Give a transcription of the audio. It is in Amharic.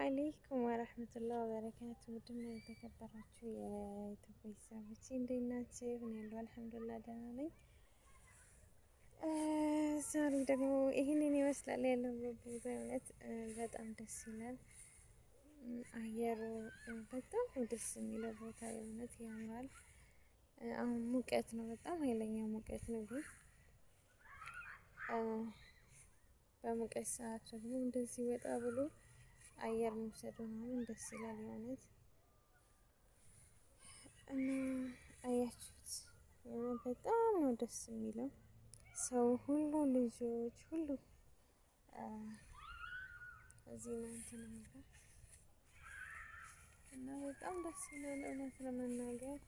አለይኩም ወረህመቱላሂ ወበረካቱ። ውድና የተከበራችሁ የዩቲዩብ ቤተሰቦቼ እንዴት ናችሁ? እኔ ያለሁ አልሐምዱሊላህ ደህና ነኝ። ዛሬ ደግሞ ይህንን ይመስላል ያለሁበት ቦታ። እውነት በጣም ደስ ይላል። አየሩ በጣም ደስ የሚለው ቦታ የእውነት ያምራል። አሁን ሙቀት ነው፣ በጣም ኃይለኛ ሙቀት ነው። ግን በሙቀት ሰዓት ደግሞ እንደዚህ ወጣ ብሎ አየር መውሰድ ምናምን ደስ ይላል የእውነት። እና አያችሁት በጣም ነው ደስ የሚለው። ሰው ሁሉ ልጆች ሁሉ እዚህ ነው እንትን የሚለው እና በጣም ደስ ይላል እውነት ለመናገር